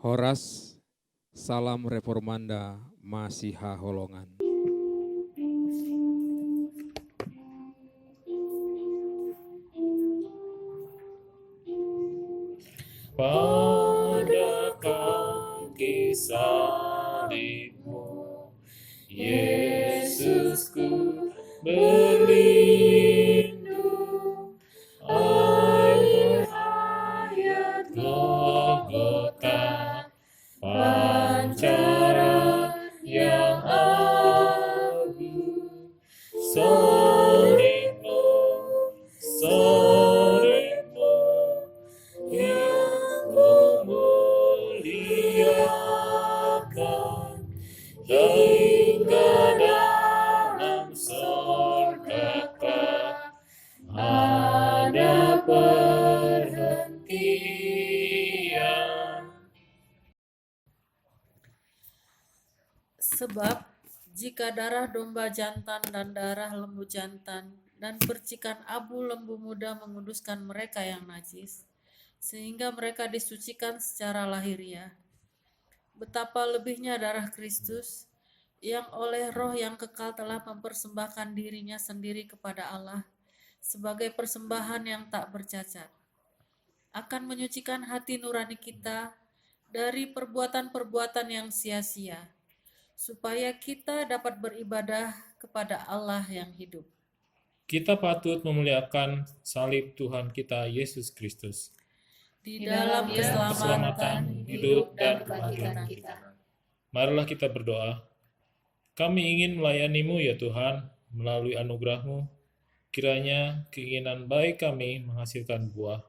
Horas, salam reformanda, Masiha Holongan. Pada kaki salibmu, Yesusku berlindung. Air hayat Golgota, pancaran yang agung. Salibmu, salibmu, yang memuliakan, hingga dalam sorga kelak ada perhentian. Sebab jika darah domba jantan dan darah lembu jantan dan percikan abu lembu muda menguduskan mereka yang najis, sehingga mereka disucikan secara lahiriah, betapa lebihnya darah Kristus, yang oleh roh yang kekal telah mempersembahkan dirinya sendiri kepada Allah sebagai persembahan yang tak bercacat, akan menyucikan hati nurani kita dari perbuatan-perbuatan yang sia-sia, supaya kita dapat beribadah kepada Allah yang hidup. Kita patut memuliakan salib Tuhan kita Yesus Kristus. Di dalam keselamatan, hidup, dan kebangkitan kita. Marilah kita berdoa. Kami ingin melayani-Mu ya Tuhan, melalui anugerah-Mu. Kiranya keinginan baik kami menghasilkan buah,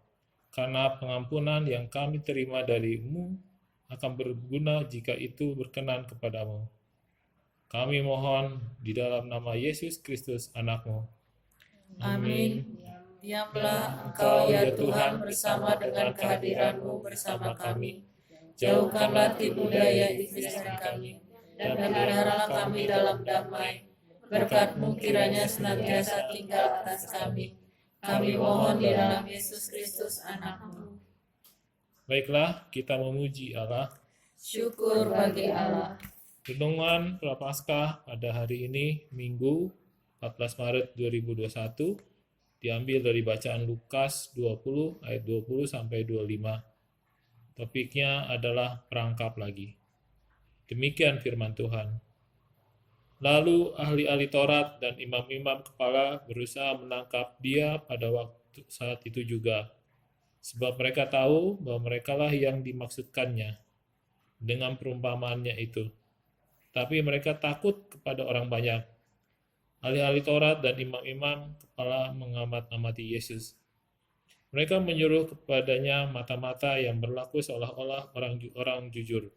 karena pengampunan yang kami terima dari-Mu akan berguna jika itu berkenan kepadamu. Kami mohon di dalam nama Yesus Kristus, Anak-Mu. Amin. Diamlah Engkau ya Tuhan bersama dengan kehadiran-Mu bersama kami. Jauhkanlah tipu daya iblis dari kami, dan peliharalah kami dalam damai. Berkat-Mu kiranya senantiasa tinggal atas kami. Kami mohon di dalam Yesus Kristus Anak-Mu. Baiklah, kita memuji Allah. Syukur bagi Allah. Renungan Prapaskah pada hari ini, Minggu 14 Maret 2021, diambil dari bacaan Lukas 20 ayat 20 sampai 25. Topiknya adalah perangkap lagi. Demikian firman Tuhan. Lalu ahli-ahli Taurat dan imam-imam kepala berusaha menangkap dia pada waktu saat itu juga, sebab mereka tahu bahwa merekalah yang dimaksudkannya dengan perumpamaannya itu. Tapi mereka takut kepada orang banyak. Ahli-ahli Taurat dan imam-imam kepala mengamat-amati Yesus. Mereka menyuruh kepadanya mata-mata yang berlaku seolah-olah orang jujur,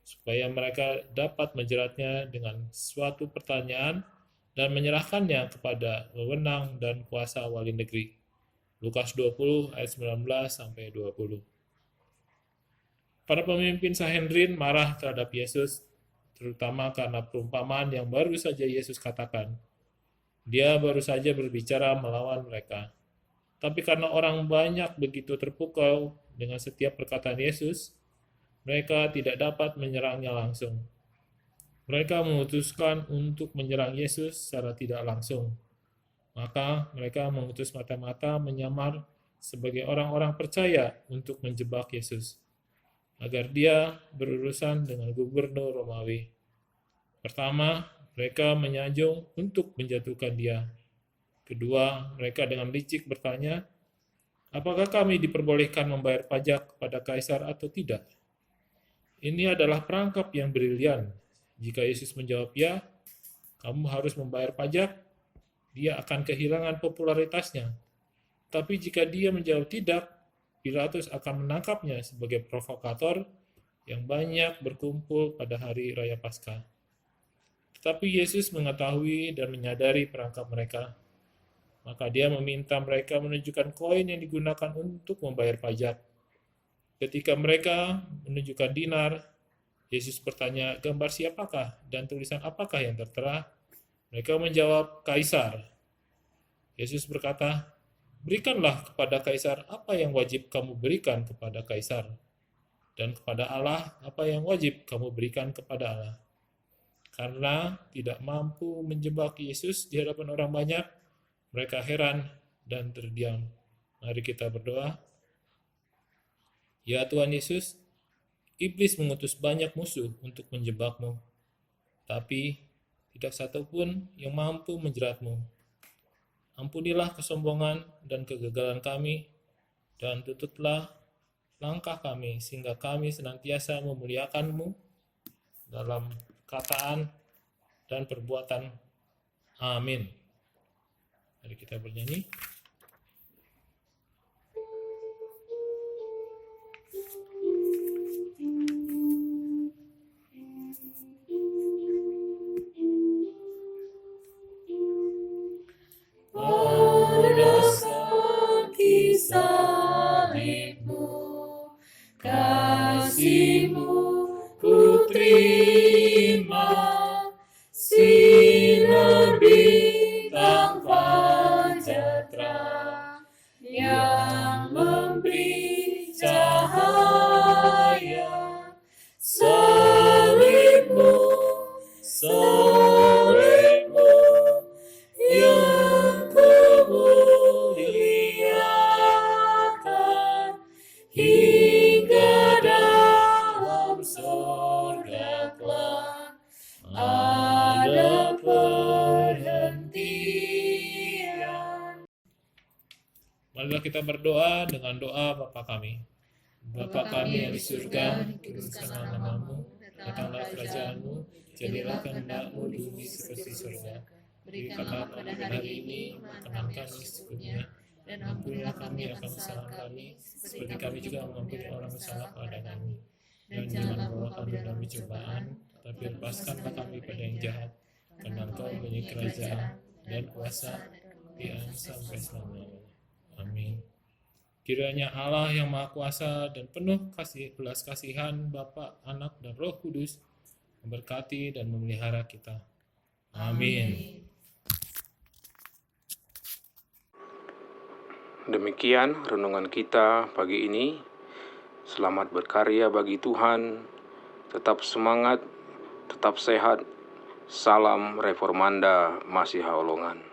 supaya mereka dapat menjeratnya dengan suatu pertanyaan dan menyerahkannya kepada wewenang dan kuasa wali negeri. Lukas 20 ayat 19 sampai 20. Para pemimpin Sanhedrin marah terhadap Yesus, terutama karena perumpamaan yang baru saja Yesus katakan. Dia baru saja berbicara melawan mereka. Tapi karena orang banyak begitu terpukau dengan setiap perkataan Yesus, mereka tidak dapat menyerangnya langsung. Mereka memutuskan untuk menyerang Yesus secara tidak langsung. Maka mereka mengutus mata-mata menyamar sebagai orang-orang percaya untuk menjebak Yesus, agar dia berurusan dengan gubernur Romawi. Pertama, mereka menyanjung untuk menjatuhkan dia. Kedua, mereka dengan licik bertanya, apakah kami diperbolehkan membayar pajak kepada kaisar atau tidak? Ini adalah perangkap yang brilian. Jika Yesus menjawab ya, kamu harus membayar pajak, dia akan kehilangan popularitasnya. Tapi jika dia menjawab tidak, Pilatus akan menangkapnya sebagai provokator yang banyak berkumpul pada hari Raya Paskah. Tetapi Yesus mengetahui dan menyadari perangkap mereka. Maka dia meminta mereka menunjukkan koin yang digunakan untuk membayar pajak. Ketika mereka menunjukkan dinar, Yesus bertanya, gambar siapakah dan tulisan apakah yang tertera? Mereka menjawab, Kaisar. Yesus berkata, berikanlah kepada Kaisar apa yang wajib kamu berikan kepada Kaisar, dan kepada Allah apa yang wajib kamu berikan kepada Allah. Karena tidak mampu menjebak Yesus di hadapan orang banyak, mereka heran dan terdiam. Mari kita berdoa. Ya Tuhan Yesus, iblis mengutus banyak musuh untuk menjebakmu, tapi tidak satupun yang mampu menjeratmu. Ampunilah kesombongan dan kegagalan kami, dan tutuplah langkah kami, sehingga kami senantiasa memuliakan-Mu dalam perkataan dan perbuatan. Amin. Mari kita bernyanyi. Pada kaki salibmu, kasih-Mu ku terima, sinar bintang fajar terang yang memberi cahaya. Salib-Mu, salib-Mu yang kemuliakan, hingga dalam surga kelak ada perhentian. Marilah kita berdoa dengan doa Bapa kami. Bapa kami yang di surga, dikuduskanlah nama-Mu, datanglah kerajaan-Mu, jadilah kehendak-Mu di bumi seperti surga. Berikanlah pada hari ini makanan kami secukupnya, dan ampunilah kami akan kesalahan kami, seperti kami juga mengampuni orang bersalah kepada kami. Dan janganlah bawa kami dalam pencobaan, tapi lepaskanlah kami pada yang jahat, karena Engkau mempunyai kerajaan dan kuasa dan sampai selamanya. Amin. Kiranya Allah yang Maha Kuasa dan penuh belas kasihan Bapa, Anak, dan Roh Kudus memberkati dan memelihara kita. Amin. Demikian renungan kita pagi ini. Selamat berkarya bagi Tuhan. Tetap semangat, tetap sehat. Salam Reformanda Masiha Holongan.